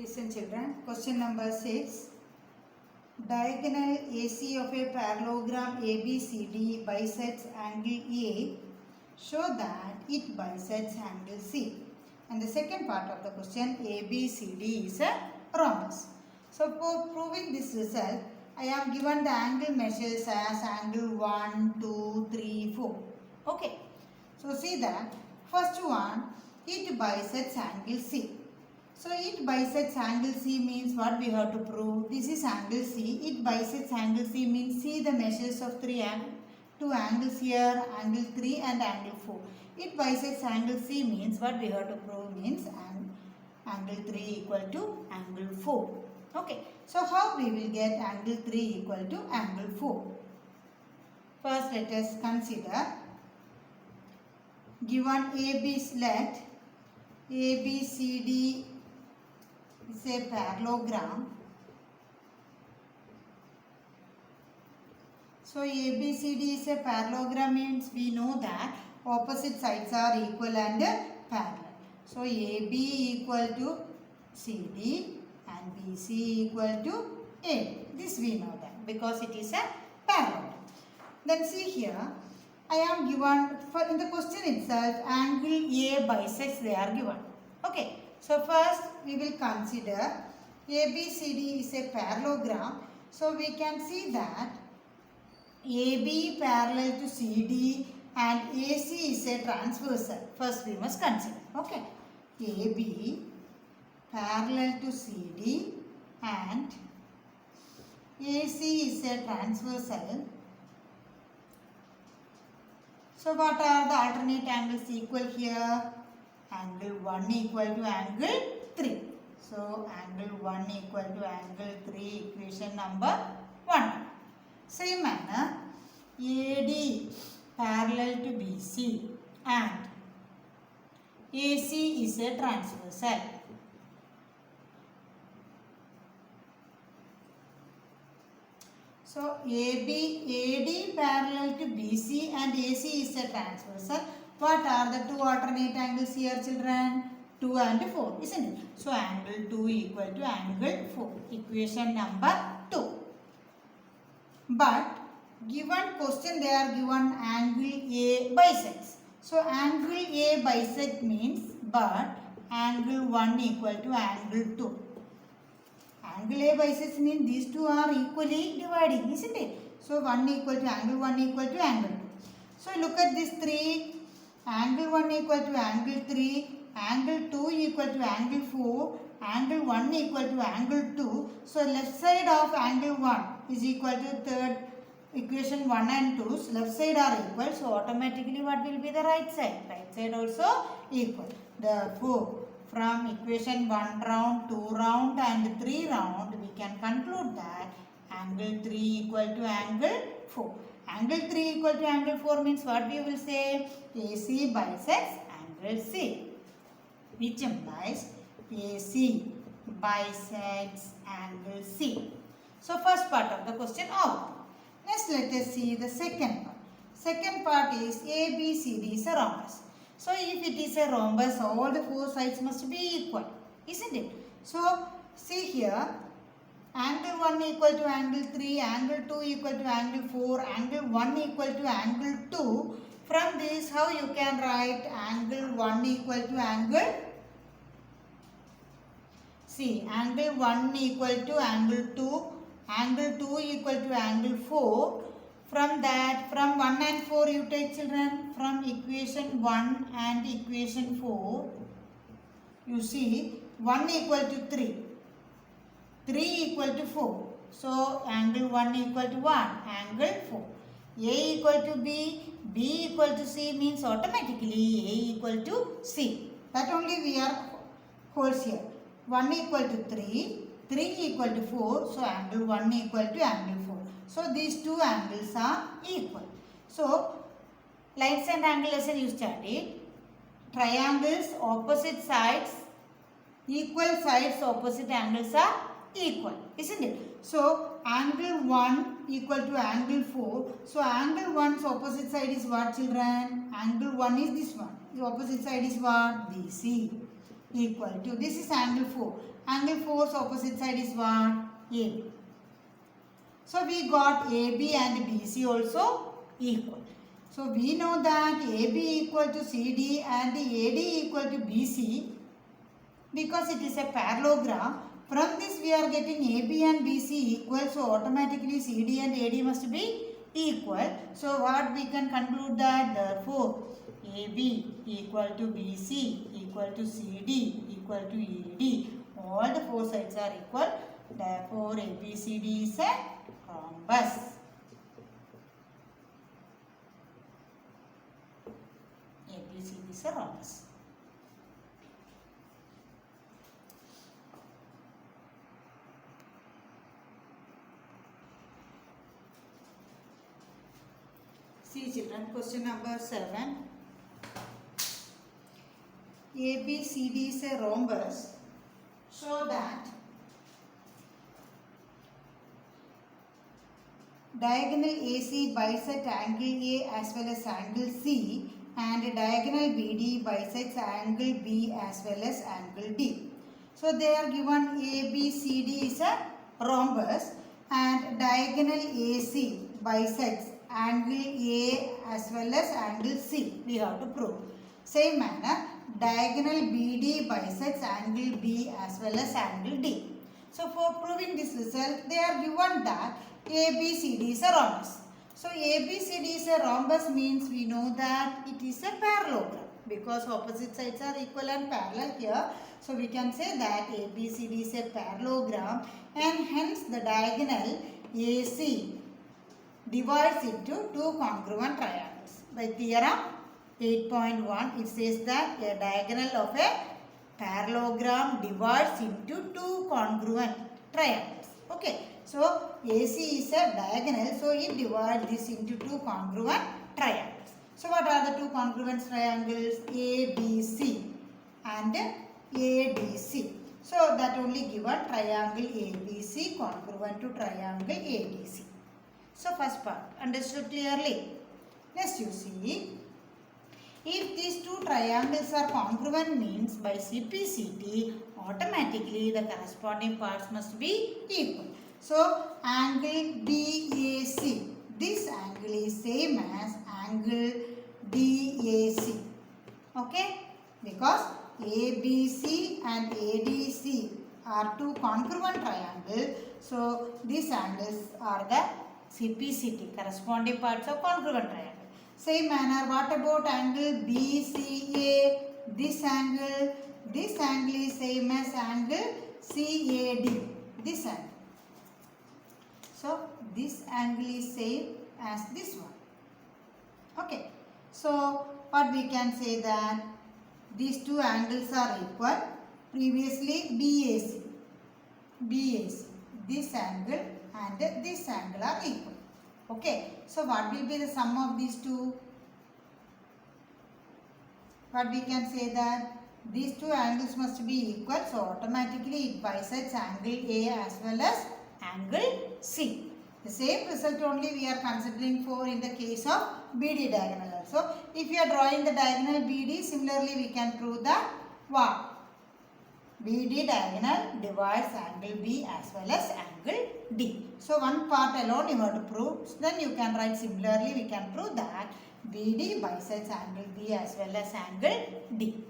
Listen children, question number 6. Diagonal AC of a parallelogram ABCD bisects angle A. Show that it bisects angle C. And the second part of the question, ABCD is a rhombus. So for proving this result, I am given the angle measures as angle 1, 2, 3, 4. Okay. So see that first one, it bisects angle C. So it bisects angle C means what we have to prove? This is angle C. It bisects angle C means see the measures of two angles here, angle 3 and angle 4. It bisects angle C means what we have to prove means angle 3 equal to angle 4. Okay. So how we will get angle 3 equal to angle 4? First let us consider given let ABCD is a parallelogram. So ABCD is a parallelogram means we know that opposite sides are equal and parallel. So AB equal to CD and BC equal to A. This we know that because it is a parallelogram. Then see here, I am given in the question itself angle A bisects they are given. Okay. So first we will consider ABCD is a parallelogram. So we can see that AB parallel to CD and AC is a transversal. First we must consider. Okay. AB parallel to CD and AC is a transversal. So what are the alternate angles equal here? Angle 1 equal to angle 3. So angle 1 equal to angle 3, equation number 1. Same manner, AD parallel to BC and AC is a transversal. So AD parallel to BC and AC is a transversal. What are the two alternate angles here children? 2 and 4, isn't it? So angle 2 equal to angle 4. Equation number 2. But given question they are given angle A bisects. So angle A bisect means but angle 1 equal to angle 2. Angle A bisects means these two are equally dividing, isn't it? So 1 equal to angle 1 equal to angle 2. So look at these three. Angle 1 equal to angle 3, angle 2 equal to angle 4, angle 1 equal to angle 2. So left side of angle 1 is equal to third equation 1 and 2. So left side are equal. So automatically what will be the right side? Right side also equal. Therefore from equation 1 round, 2 round and 3 round we can conclude that angle 3 equal to angle 4. Angle 3 equal to angle 4 means what we will say? AC bisects angle C, which implies AC bisects angle C. So first part of the question out. Next let us see the second part. Second part is ABCD is a rhombus. So if it is a rhombus, all the four sides must be equal, isn't it? So see here, angle 1 equal to angle 3, angle 2 equal to angle 4, angle 1 equal to angle 2. From this, how you can write angle 1 equal to angle? See, angle 1 equal to angle 2, angle 2 equal to angle 4. From that, from 1 and 4 you take children, from equation 1 and equation 4, you see 1 equal to 3. 3 equal to 4. So, angle 1 equal to 1, angle 4. A equal to B, B equal to C means automatically A equal to C. That only we are holds here. 1 equal to 3, 3 equal to 4. So, angle 1 equal to angle 4. So, these two angles are equal. So, lines and angle lesson you studied. Triangles, opposite sides, equal sides, opposite angles are equal, isn't it? So angle 1 equal to angle 4. So angle 1's opposite side is what children? Angle 1 is this one. The opposite side is what? BC. equal to, this is angle 4. Angle 4's opposite side is what? AB. So we got AB and BC also equal. So we know that AB equal to CD and AD equal to BC because it is a parallelogram. From this we are getting AB and BC equal, so automatically CD and AD must be equal. So what we can conclude that therefore AB equal to BC equal to CD equal to AD. All the four sides are equal. Therefore ABCD is a rhombus. ABCD is a rhombus. See children, question number 7. ABCD is a rhombus. Show that diagonal AC bisect angle A as well as angle C, and diagonal BD bisects angle B as well as angle D. So they are given ABCD is a rhombus and diagonal AC bisects angle A as well as angle C. We have to prove. Same manner, diagonal BD bisects angle B as well as angle D. So for proving this result, they are given that ABCD is a rhombus. So ABCD is a rhombus means we know that it is a parallelogram because opposite sides are equal and parallel here. So we can say that ABCD is a parallelogram and hence the diagonal AC divides into two congruent triangles. By theorem 8.1 it says that a diagonal of a parallelogram divides into two congruent triangles. Okay. So AC is a diagonal, so it divides this into two congruent triangles. So what are the two congruent triangles? ABC and ADC. So that only given triangle ABC congruent to triangle ADC. So first part understood clearly. Next you see, if these two triangles are congruent means by CPCT automatically the corresponding parts must be equal. So angle BAC, this angle is same as angle DAC. Okay, because ABC and ADC are two congruent triangles, so these angles are the CPCT, corresponding parts of congruent triangle. Same manner, what about angle BCA? This angle is same as angle CAD, this angle. So this angle is same as this one. Okay. So what we can say that these two angles are equal. Previously BAC, this angle and this angle are equal. Okay. So what will be the sum of these two? What we can say that these two angles must be equal. So automatically it bisects angle A as well as angle C. The same result only we are considering for in the case of BD diagonal also. If you are drawing the diagonal BD, similarly we can prove that what? BD diagonal divides angle B as well as angle D. So one part alone you have to prove. Then you can write similarly we can prove that BD bisects angle B as well as angle D.